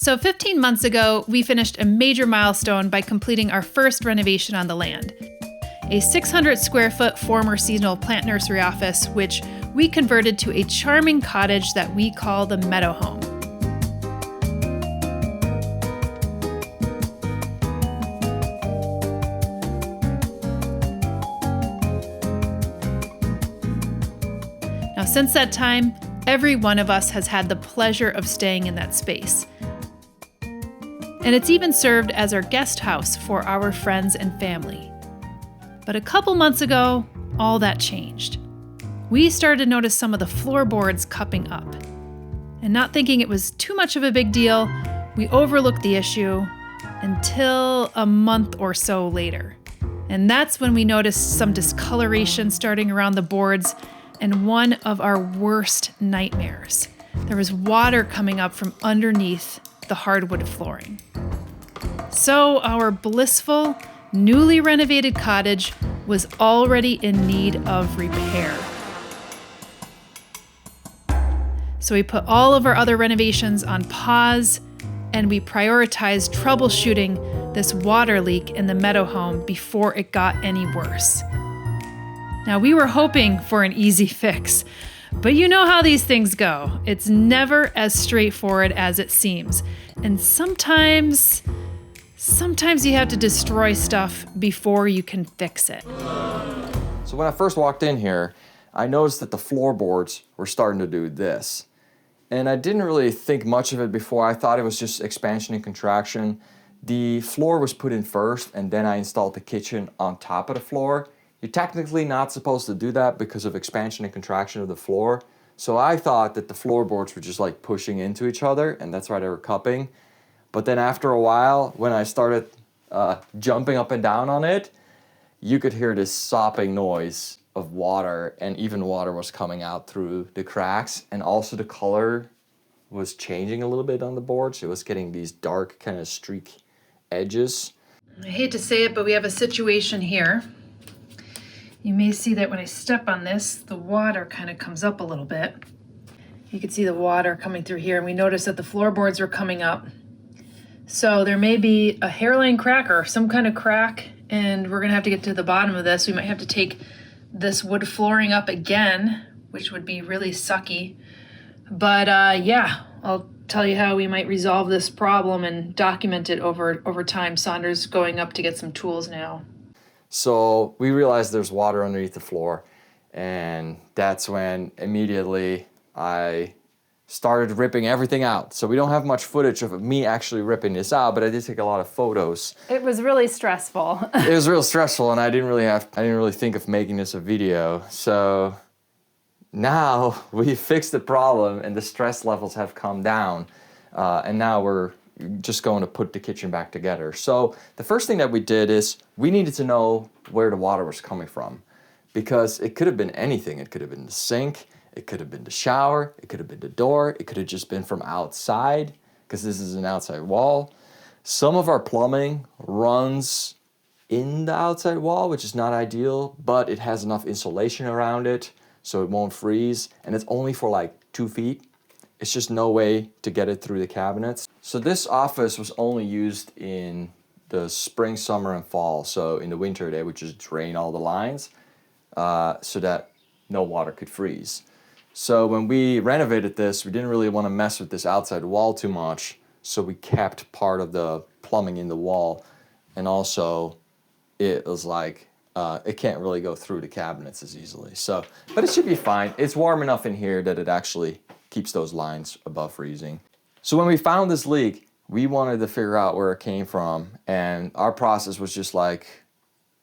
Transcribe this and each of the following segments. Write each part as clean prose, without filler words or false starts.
So 15 months ago, we finished a major milestone by completing our first renovation on the land. A 600 square foot former seasonal plant nursery office, which we converted to a charming cottage that we call the Meadow Home. Now, since that time, every one of us has had the pleasure of staying in that space. And it's even served as our guest house for our friends and family. But a couple months ago, all that changed. We started to notice some of the floorboards cupping up. And not thinking it was too much of a big deal, we overlooked the issue until a month or so later. And that's when we noticed some discoloration starting around the boards and one of our worst nightmares. There was water coming up from underneath the hardwood flooring. So our blissful, newly renovated cottage was already in need of repair. So we put all of our other renovations on pause, and we prioritized troubleshooting this water leak in the Meadow Home before it got any worse. Now, we were hoping for an easy fix, but you know how these things go. It's never as straightforward as it seems. And sometimes you have to destroy stuff before you can fix it. So when I first walked in here, I noticed that the floorboards were starting to do this. And I didn't really think much of it before. I thought it was just expansion and contraction. The floor was put in first, and then I installed the kitchen on top of the floor. You're technically not supposed to do that because of expansion and contraction of the floor. So I thought that the floorboards were just like pushing into each other, and that's why they were cupping. But then after a while, when I started jumping up and down on it, you could hear this sopping noise of water, and even water was coming out through the cracks. And also the color was changing a little bit on the boards. It was getting these dark kind of streak edges. I hate to say it, but we have a situation here. You may see that when I step on this, the water kind of comes up a little bit. You can see the water coming through here, and we noticed that the floorboards are coming up. So there may be a hairline crack or some kind of crack, and we're gonna have to get to the bottom of this. We might have to take this wood flooring up again, which would be really sucky. But yeah, I'll tell you how we might resolve this problem and document it over time. Saunders going up to get some tools now. So we realized there's water underneath the floor, and that's when immediately I started ripping everything out. So we don't have much footage of me actually ripping this out, but I did take a lot of photos. It was really stressful. It was real stressful, and I didn't really think of making this a video. So now we fixed the problem, and the stress levels have come down, and now we're just going to put the kitchen back together. So the first thing that we did is we needed to know where the water was coming from, because it could have been anything. It could have been the sink, it could have been the shower, it could have been the door, it could have just been from outside, because this is an outside wall. Some of our plumbing runs in the outside wall, which is not ideal, but it has enough insulation around it so it won't freeze, and it's only for like 2 feet. It's just no way to get it through the cabinets. So this office was only used in the spring, summer, and fall. So in the winter, they would just drain all the lines so that no water could freeze. So when we renovated this, we didn't really want to mess with this outside wall too much. So we kept part of the plumbing in the wall. And also, it was like, it can't really go through the cabinets as easily. So, but it should be fine. It's warm enough in here that it actually keeps those lines above freezing. So when we found this leak, we wanted to figure out where it came from, and our process was just like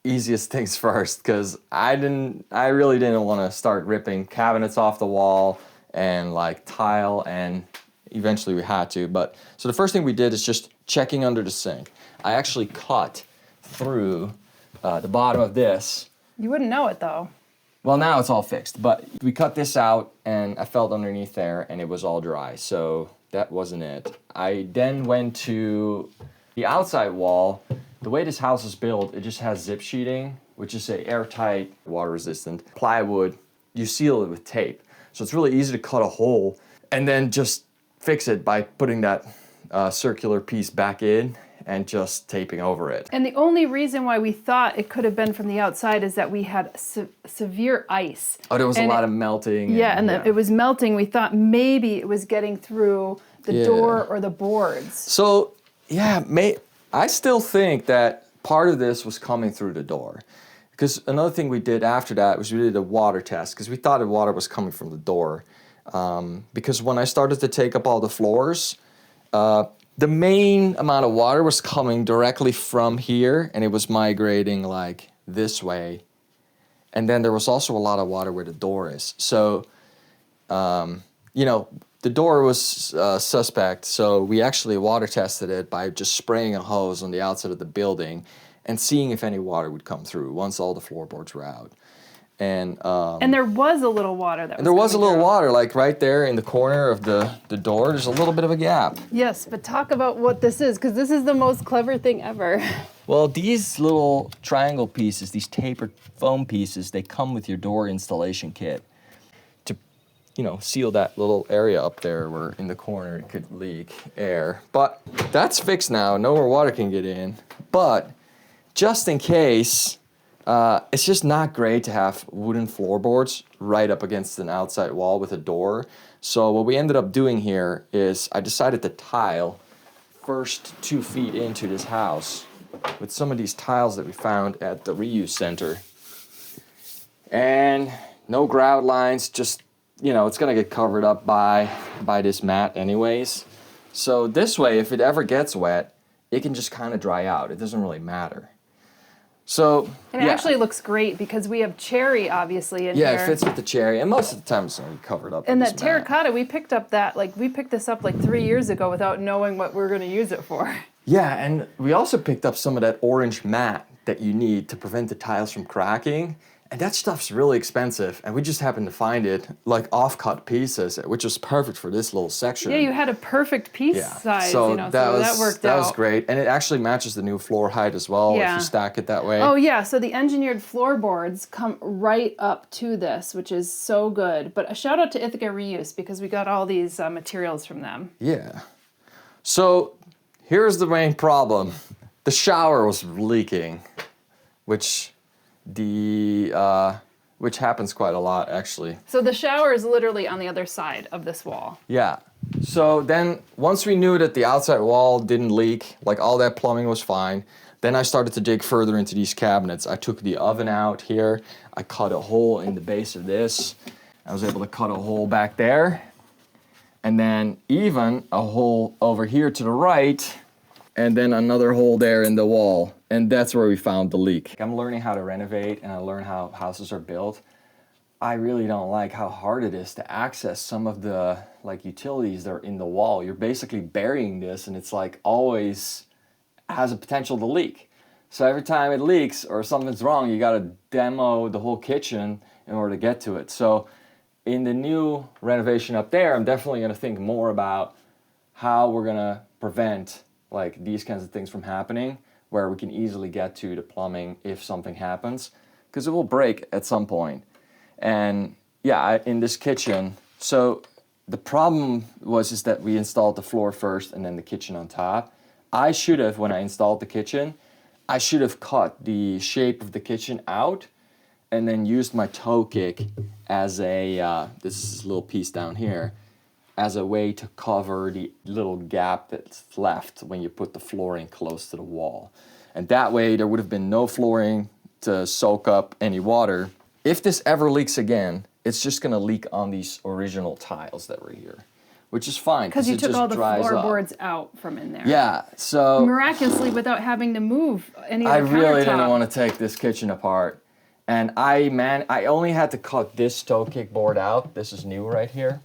easiest things first, because I really didn't want to start ripping cabinets off the wall and like tile, and eventually we had to. But so the first thing we did is just checking under the sink. I actually cut through the bottom of this. You wouldn't know it though. Well, now it's all fixed, but we cut this out, and I felt underneath there, and it was all dry, so that wasn't it. I then went to the outside wall. The way this house is built, it just has zip sheeting, which is a airtight, water-resistant plywood. You seal it with tape, so it's really easy to cut a hole and then just fix it by putting that circular piece back in and just taping over it. And the only reason why we thought it could have been from the outside is that we had severe ice. Oh, there was And a lot of melting. Yeah, and it was melting. We thought maybe it was getting through the door or the boards. So, yeah, I still think that part of this was coming through the door. Because another thing we did after that was we did a water test, because we thought the water was coming from the door. Because when I started to take up all the floors, the main amount of water was coming directly from here, and it was migrating like this way. And then there was also a lot of water where the door is. So, you know, the door was suspect, so we actually water tested it by just spraying a hose on the outside of the building and seeing if any water would come through once all the floorboards were out. And there was a little water that was there was a little coming through. water, like right there in the corner of the door. There's a little bit of a gap. Yes, but talk about what this is, because this is the most clever thing ever. Well, these little triangle pieces, these tapered foam pieces, they come with your door installation kit to, you know, seal that little area up there where in the corner it could leak air. But that's fixed now. No more water can get in. But just in case, it's just not great to have wooden floorboards right up against an outside wall with a door. So what we ended up doing here is I decided to tile first 2 feet into this house with some of these tiles that we found at the reuse center. And no grout lines, just, you know, it's gonna get covered up by this mat anyways. So this way, if it ever gets wet, it can just kind of dry out. It doesn't really matter. So, And it actually looks great because we have cherry obviously in here. Yeah, it fits with the cherry, and most of the time it's gonna be covered up. And with that this mat. terracotta, we picked this up like 3 years ago without knowing what we were gonna use it for. Yeah, and we also picked up some of that orange mat that you need to prevent the tiles from cracking. And that stuff's really expensive, and we just happened to find it like off-cut pieces, which was perfect for this little section. Yeah, you had a perfect piece size, so you know, that worked out. That was great, and it actually matches the new floor height as well if you stack it that way. Oh yeah, so the engineered floorboards come right up to this, which is so good. But a shout out to Ithaca Reuse because we got all these materials from them. Yeah. So here's the main problem. The shower was leaking, which happens quite a lot actually. So the shower is literally on the other side of this wall. Yeah. So then once we knew that the outside wall didn't leak, like all that plumbing was fine, then I started to dig further into these cabinets. I took the oven out here. I cut a hole in the base of this. I was able to cut a hole back there. And then even a hole over here to the right. And then another hole there in the wall. And that's where we found the leak. I'm learning how to renovate and I learn how houses are built. I really don't like how hard it is to access some of the utilities that are in the wall. You're basically burying this and it's like always has a potential to leak. So every time it leaks or something's wrong, you gotta demo the whole kitchen in order to get to it. So in the new renovation up there, I'm definitely gonna think more about how we're gonna prevent like these kinds of things from happening, where we can easily get to the plumbing if something happens, because it will break at some point. And yeah, in this kitchen, so the problem is that we installed the floor first and then the kitchen on top. I should have, when I installed the kitchen, I should have cut the shape of the kitchen out and then used my toe kick as a, this is this little piece down here, as a way to cover the little gap that's left when you put the flooring close to the wall. And that way there would have been no flooring to soak up any water. If this ever leaks again, it's just gonna leak on these original tiles that were here, which is fine. Because you it took just all the dries up. floorboards out from in there. Yeah, so Miraculously without having to move any of I the really countertop. didn't want to take this kitchen apart. And I only had to cut this toe kick board out. This is new right here.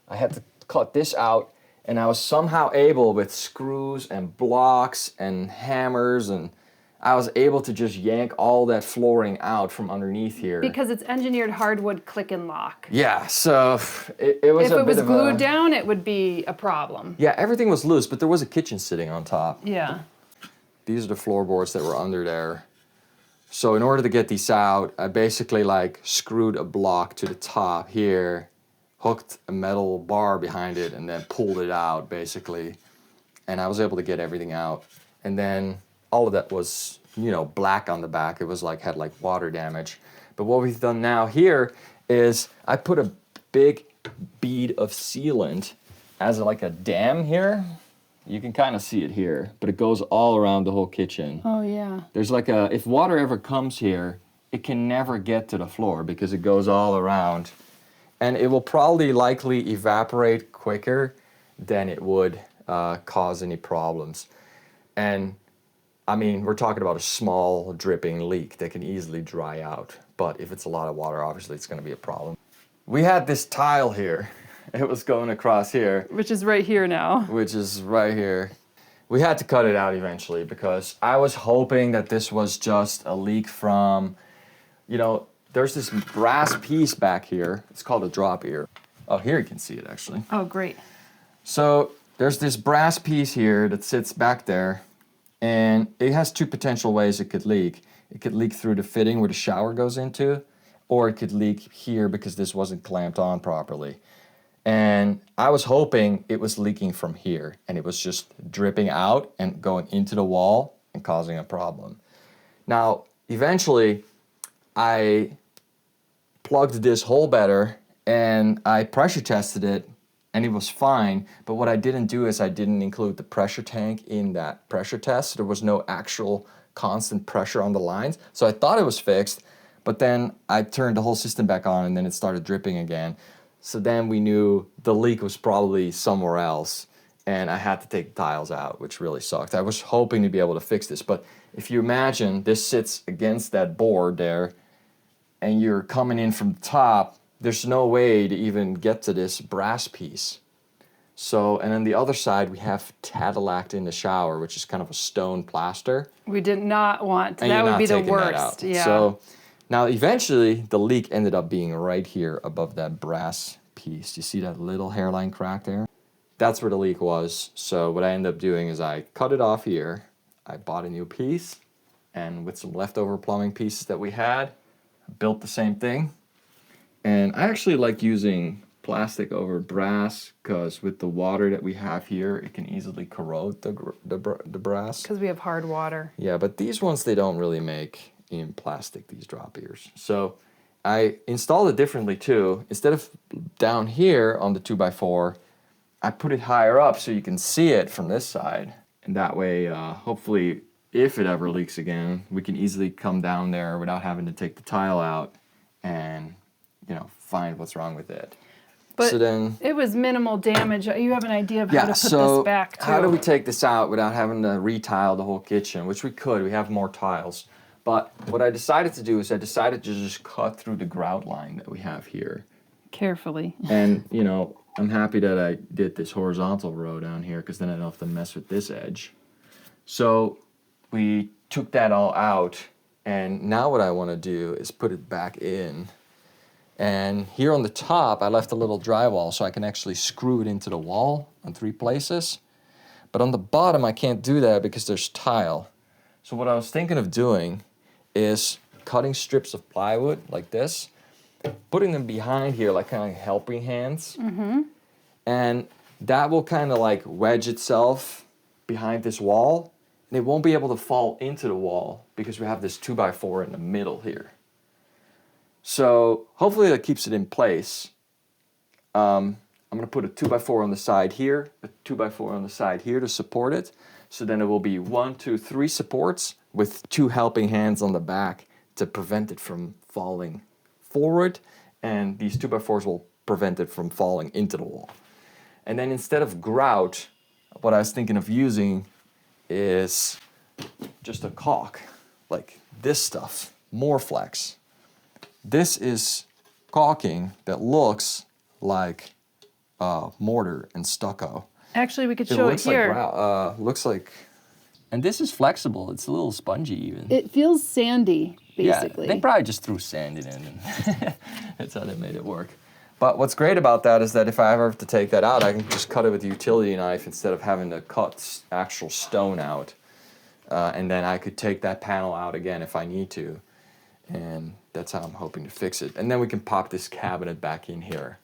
I had to cut this out, and I was somehow able, with screws and blocks and hammers, and I was able to just yank all that flooring out from underneath here. Because it's engineered hardwood click and lock. Yeah, so it was If it was glued down, it would be a problem. Yeah, everything was loose, but there was a kitchen sitting on top. Yeah. These are the floorboards that were under there. So in order to get these out, I basically screwed a block to the top here, hooked a metal bar behind it, and then pulled it out basically. and I was able to get everything out. And then all of that was, you know, black on the back. It was like, had like water damage. But what we've done now here is I put a big bead of sealant as like a dam here. You can kind of see it here, but it goes all around the whole kitchen. Oh, yeah. There's like if water ever comes here, it can never get to the floor because it goes all around. And it will probably likely evaporate quicker than it would cause any problems. And I mean, we're talking about a small dripping leak that can easily dry out. But if it's a lot of water, obviously it's going to be a problem. We had this tile here. It was going across here. Which is right here now. Which is right here. We had to cut it out eventually because I was hoping that this was just a leak from, you know, there's this brass piece back here. It's called a drop ear. Oh, here you can see it actually. Oh, great. So there's this brass piece here that sits back there, and it has two potential ways it could leak. It could leak through the fitting where the shower goes into, or it could leak here because this wasn't clamped on properly. And I was hoping it was leaking from here, and it was just dripping out and going into the wall and causing a problem. Now, eventually, I plugged this hole better, and I pressure tested it, and it was fine. But what I didn't do is I didn't include the pressure tank in that pressure test. There was no actual constant pressure on the lines. So I thought it was fixed, but then I turned the whole system back on, and then it started dripping again. So then we knew the leak was probably somewhere else, and I had to take the tiles out, which really sucked. I was hoping to be able to fix this, but if you imagine this sits against that board there, and you're coming in from the top, there's no way to even get to this brass piece. So, and on the other side, we have Tadillac in the shower, which is kind of a stone plaster. We did not want, And that you're would not be the taking that worst. out. Yeah. So now eventually the leak ended up being right here above that brass piece. You see that little hairline crack there? That's where the leak was. So what I ended up doing is I cut it off here. I bought a new piece, and with some leftover plumbing pieces that we had, I built the same thing. And I actually like using plastic over brass because with the water that we have here, it can easily corrode the brass. Because we have hard water. Yeah, but these ones, they don't really make in plastic, these drop ears. So I installed it differently too. Instead of down here on the 2x4, I put it higher up so you can see it from this side. And that way, hopefully, if it ever leaks again, we can easily come down there without having to take the tile out and, you know, find what's wrong with it. But so then, it was minimal damage. You have an idea of how to put so this back too. how do we take this out without having to retile the whole kitchen, which we could. We have more tiles. But what I decided to do is I decided to just cut through the grout line that we have here. Carefully. And, you know, I'm happy that I did this horizontal row down here because then I don't have to mess with this edge. So we took that all out, and now what I want to do is put it back in. And here on the top, I left a little drywall so I can actually screw it into the wall in 3 places. But on the bottom, I can't do that because there's tile. So what I was thinking of doing is cutting strips of plywood like this, putting them behind here like kind of helping hands. Mm-hmm. And that will kind of like wedge itself behind this wall, and it won't be able to fall into the wall because we have this 2x4 in the middle here. So hopefully that keeps it in place. I'm going to put a 2x4 on the side here, a 2x4 on the side here to support it. So then it will be 1, 2, 3 supports with 2 helping hands on the back to prevent it from falling forward. And these 2x4s will prevent it from falling into the wall. And then instead of grout, what I was thinking of using is just a caulk, like this stuff, Moreflex. This is caulking that looks like mortar and stucco. Actually, we could show it here. Looks like, and this is flexible. It's a little spongy even. It feels sandy, basically. Yeah, they probably just threw sand in it, and that's how they made it work. But what's great about that is that if I ever have to take that out, I can just cut it with a utility knife instead of having to cut actual stone out. And then I could take that panel out again if I need to. And that's how I'm hoping to fix it. And then we can pop this cabinet back in here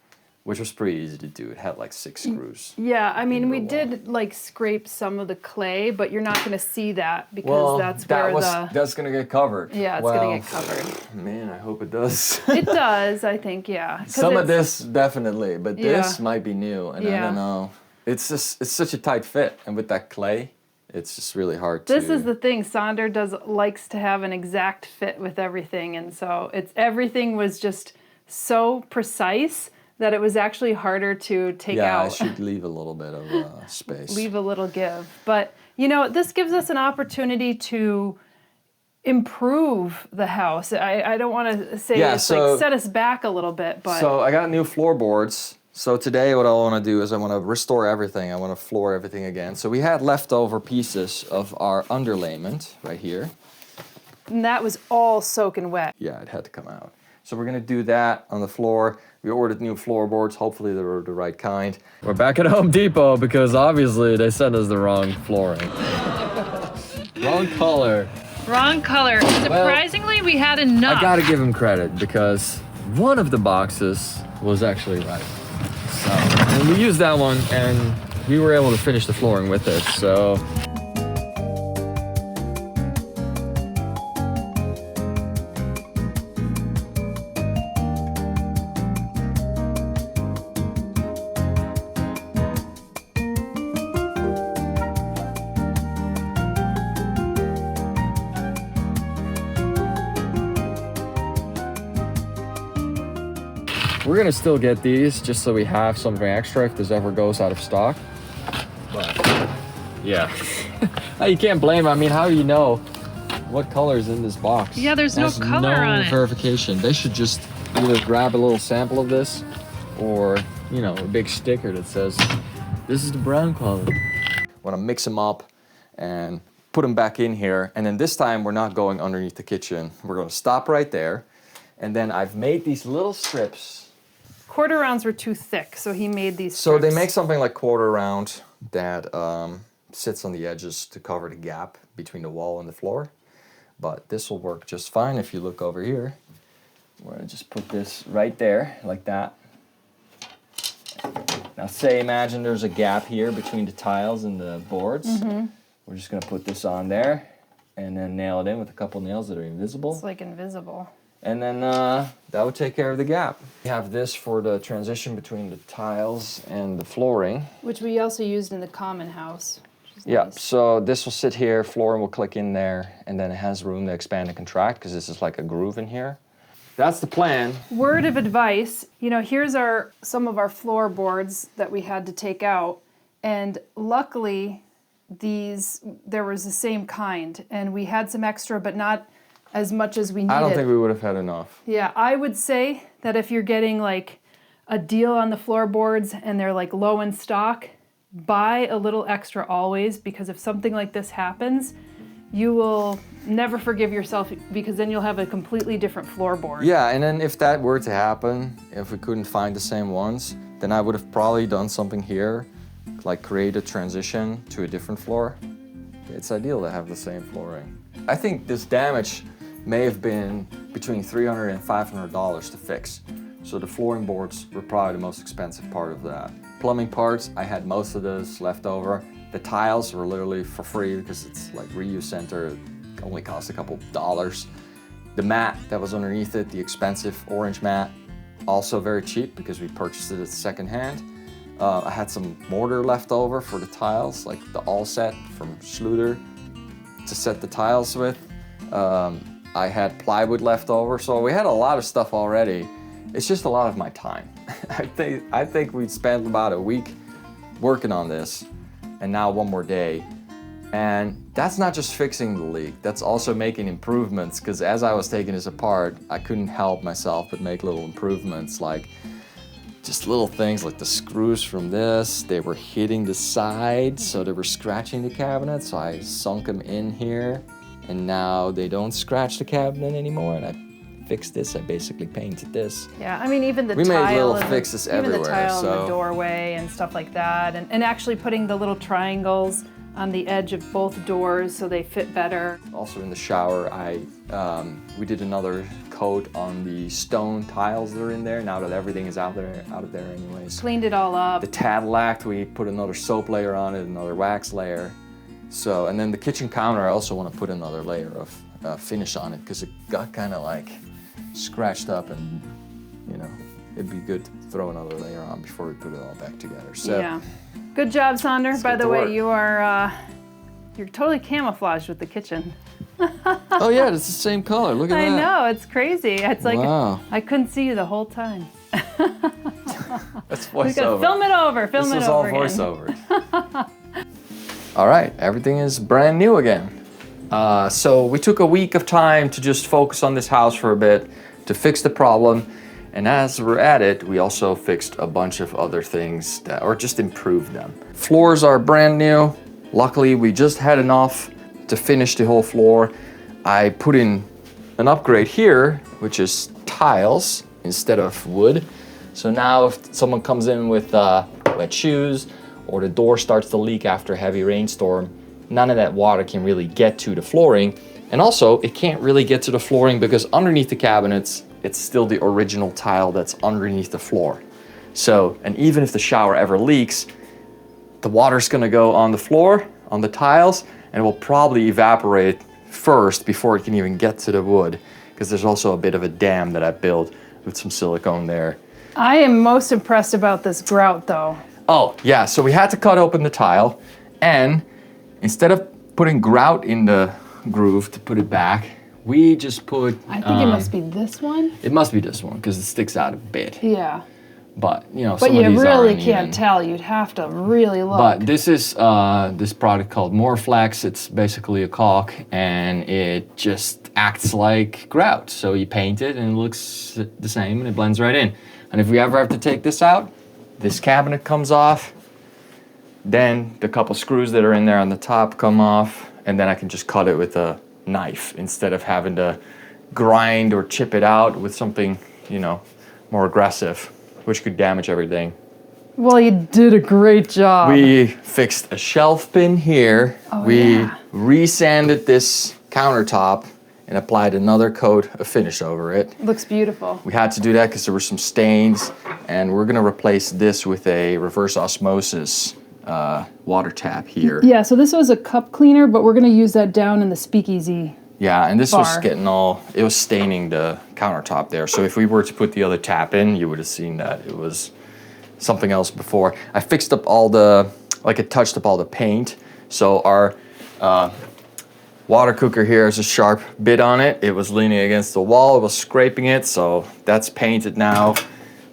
which was pretty easy to do. It had like 6 screws. Yeah, I mean, we did like scrape some of the clay, but you're not going to see that because Well, that's going to get covered. Yeah, it's going to get covered. Man, I hope it does. It does, I think, yeah. Some of this definitely, but this might be new, and I don't know. It's such a tight fit, and with that clay, it's just really hard to... This is the thing, Sander likes to have an exact fit with everything, and so everything was just so precise that it was actually harder to take out. Yeah, I should leave a little bit of space. Leave a little give. But, you know, this gives us an opportunity to improve the house. I don't want to say it's like set us back a little bit, but... So I got new floorboards. So today what I want to do is I want to restore everything. I want to floor everything again. So we had leftover pieces of our underlayment right here. And that was all soaking wet. Yeah, it had to come out. So we're going to do that on the floor. We ordered new floorboards. Hopefully they were the right kind. We're back at Home Depot because obviously they sent us the wrong flooring. Wrong color. Wrong color. Surprisingly, we had enough. I gotta give him credit because one of the boxes was actually right. So, and we used that one and we were able to finish the flooring with it, so. We're gonna still get these just so we have something extra if this ever goes out of stock. But yeah, you can't blame. I mean, how do you know what color is in this box? Yeah, there's no color on it. Verification. They should just either grab a little sample of this, or you know, a big sticker that says this is the brown color. Want to mix them up and put them back in here, and then this time we're not going underneath the kitchen. We're going to stop right there, and then I've made these little strips. Quarter rounds were too thick, so he made these strips. So they make something like quarter round that sits on the edges to cover the gap between the wall and the floor. But this will work just fine if you look over here. We're gonna just put this right there, like that. Now imagine there's a gap here between the tiles and the boards. Mm-hmm. We're just gonna put this on there and then nail it in with a couple nails that are invisible. It's like invisible. And then that would take care of the gap. We have this for the transition between the tiles and the flooring. Which we also used in the common house. Yeah, nice. So this will sit here, flooring will click in there, and then it has room to expand and contract because this is like a groove in here. That's the plan. Word of advice, you know, here's some of our floorboards that we had to take out, and luckily there was the same kind, and we had some extra, but not as much as we needed. I don't think we would have had enough. Yeah, I would say that if you're getting like a deal on the floorboards and they're like low in stock, buy a little extra always, because if something like this happens, you will never forgive yourself, because then you'll have a completely different floorboard. Yeah, and then if that were to happen, if we couldn't find the same ones, then I would have probably done something here, like create a transition to a different floor. It's ideal to have the same flooring. I think this damage may have been between $300 and $500 to fix. So the flooring boards were probably the most expensive part of that. Plumbing parts, I had most of those left over. The tiles were literally for free because it's like reuse center. It only cost a couple dollars. The mat that was underneath it, the expensive orange mat, also very cheap because we purchased it secondhand. I had some mortar left over for the tiles, like the all set from Schluter to set the tiles with. I had plywood left over, so we had a lot of stuff already. It's just a lot of my time. I think we spent about a week working on this, and now one more day. And that's not just fixing the leak, that's also making improvements, because as I was taking this apart, I couldn't help myself but make little improvements, like just little things like the screws from this, they were hitting the sides, so they were scratching the cabinet, so I sunk them in here. And now they don't scratch the cabinet anymore, and I fixed this. I basically painted this. Yeah, I mean, even the we tile, made little fixes everywhere. Even the tile in the doorway and stuff like that, and actually putting the little triangles on the edge of both doors so they fit better. Also in the shower, we did another coat on the stone tiles that are in there, now that everything is out of there anyways. Cleaned it all up. The Cadillac, we put another soap layer on it, another wax layer. So, and then the kitchen counter, I also want to put another layer of finish on it because it got kind of like scratched up, and you know, it'd be good to throw another layer on before we put it all back together. So yeah. Good job, Sander. By the way, work. you are you're totally camouflaged with the kitchen. Oh yeah, it's the same color. Look at that. I know, it's crazy. It's like Wow. I couldn't see you the whole time. That's We gotta voiceover. film it over. Film This it was all over again. voiceover. All right, everything is brand new again. So we took a week of time to just focus on this house for a bit to fix the problem. And as we're at it, we also fixed a bunch of other things or just improved them. Floors are brand new. Luckily, we just had enough to finish the whole floor. I put in an upgrade here, which is tiles instead of wood. So now if someone comes in with wet shoes or the door starts to leak after a heavy rainstorm, none of that water can really get to the flooring. And also, it can't really get to the flooring because underneath the cabinets, it's still the original tile that's underneath the floor. So, and even if the shower ever leaks, the water's gonna go on the floor, on the tiles, and it will probably evaporate first before it can even get to the wood, because there's also a bit of a dam that I built with some silicone there. I am most impressed about this grout though. Oh, yeah, so we had to cut open the tile, and instead of putting grout in the groove to put it back, we just put... I think it must be this one. It must be this one, because it sticks out a bit. Yeah. But, you know, But some you of these really aren't can't even. tell. You'd have to really look. But this is this product called Moreflex. It's basically a caulk, and it just acts like grout. So you paint it, and it looks the same, and it blends right in. And if we ever have to take this out, this cabinet comes off. Then the couple screws that are in there on the top come off, and then I can just cut it with a knife instead of having to grind or chip it out with something, you know, more aggressive, which could damage everything. Well, you did a great job. We fixed a shelf pin here. Oh, We yeah. resanded this countertop and applied another coat of finish over it. Looks beautiful. We had to do that because there were some stains, and we're gonna replace this with a reverse osmosis water tap here. Yeah, so this was a cup cleaner, but we're gonna use that down in the speakeasy. Yeah, and this was Bar. getting it was staining the countertop there. So if we were to put the other tap in, you would have seen that it was something else before. I fixed up it touched up all the paint. So our water cooker here has a sharp bit on it. It was leaning against the wall, it was scraping it, so that's painted now.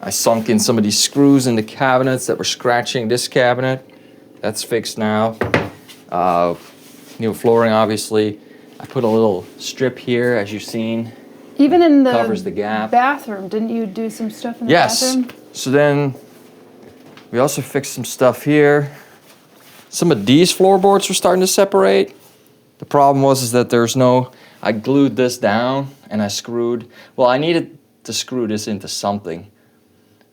I sunk in some of these screws in the cabinets that were scratching this cabinet. That's fixed now. New flooring, obviously. I put a little strip here, as you've seen. Even in the Covers the gap. bathroom, didn't you do some stuff in the Yes. bathroom? So then we also fixed some stuff here. Some of these floorboards were starting to separate. The problem was that I glued this down and I needed to screw this into something.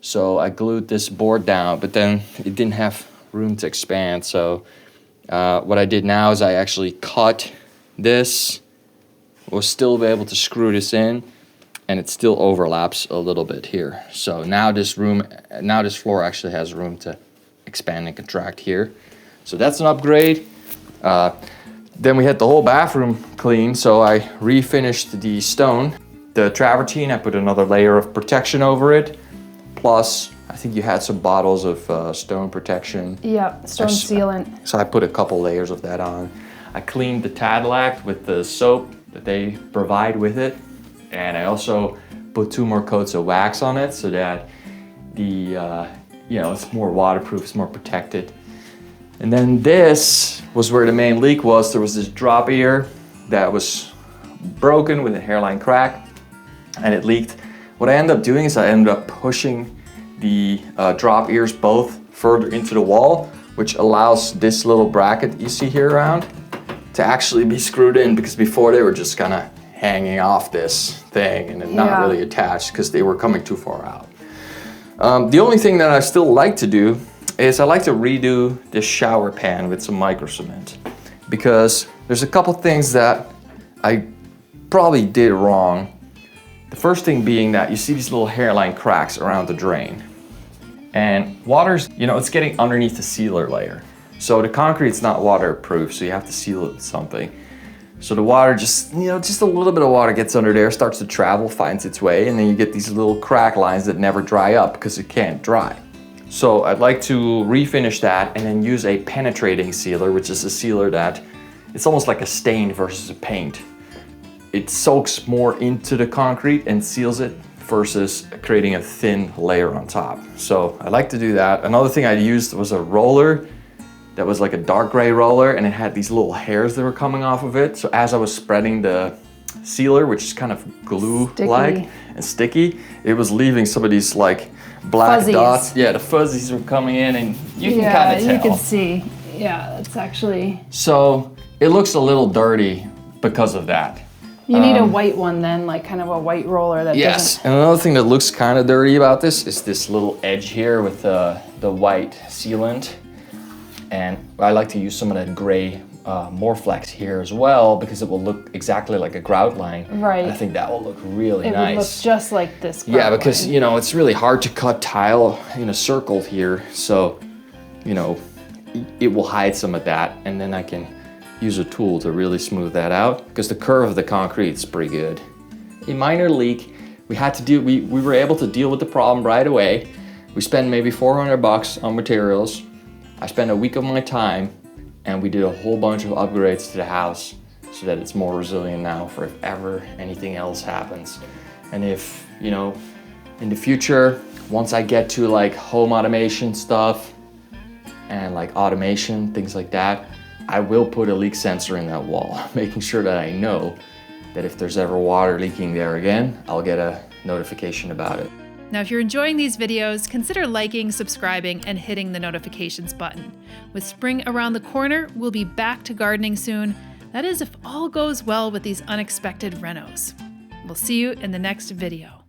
So I glued this board down, but then it didn't have room to expand. So what I did now is I actually cut this. We'll still be able to screw this in, and it still overlaps a little bit here. So now this floor actually has room to expand and contract here. So that's an upgrade. Then we had the whole bathroom clean, so I refinished the stone. The travertine, I put another layer of protection over it. Plus, I think you had some bottles of stone protection. Yeah, stone sealant. So I put a couple layers of that on. I cleaned the Cadillac with the soap that they provide with it. And I also put 2 more coats of wax on it so that it's more waterproof, it's more protected. And then this was where the main leak was. There was this drop ear that was broken with a hairline crack, and it leaked. What I ended up doing is I ended up pushing the drop ears both further into the wall, which allows this little bracket that you see here around to actually be screwed in, because before they were just kind of hanging off this thing and not really attached because they were coming too far out. The only thing that I still like to do is I like to redo this shower pan with some micro cement. because there's a couple things that I probably did wrong. The first thing being that you see these little hairline cracks around the drain. And water's, you know, it's getting underneath the sealer layer. So the concrete's not waterproof, so you have to seal it with something. So the water just, you know, just a little bit of water gets under there, starts to travel, finds its way, and then you get these little crack lines that never dry up because it can't dry. So I'd like to refinish that and then use a penetrating sealer, which is a sealer that, it's almost like a stain versus a paint. It soaks more into the concrete and seals it versus creating a thin layer on top. So I like to do that. Another thing I used was a roller that was like a dark gray roller, and it had these little hairs that were coming off of it. So as I was spreading the sealer, which is kind of glue-like and sticky, it was leaving some of these like black fuzzies. Dots. Yeah, the fuzzies were coming in, and you can kind of tell. You can see. Yeah, that's actually. So it looks a little dirty because of that. You need a white one then, like kind of a white roller that Yes, doesn't. and another thing that looks kind of dirty about this is this little edge here with the white sealant. And I like to use some of that gray Morflex here as well, because it will look exactly like a grout line. Right. And I think that will look really It nice. would look just like this. Yeah, grout because line. you know, it's really hard to cut tile in a circle here. So, you know, it will hide some of that, and then I can use a tool to really smooth that out, because the curve of the concrete is pretty good. A minor leak, we were able to deal with the problem right away. We spent maybe $400 on materials. I spent a week of my time, and we did a whole bunch of upgrades to the house so that it's more resilient now for if ever anything else happens. And if, you know, in the future, once I get to like home automation stuff and like automation, things like that, I will put a leak sensor in that wall, making sure that I know that if there's ever water leaking there again, I'll get a notification about it. Now, if you're enjoying these videos, consider liking, subscribing, and hitting the notifications button. With spring around the corner, we'll be back to gardening soon. That is, if all goes well with these unexpected renos. We'll see you in the next video.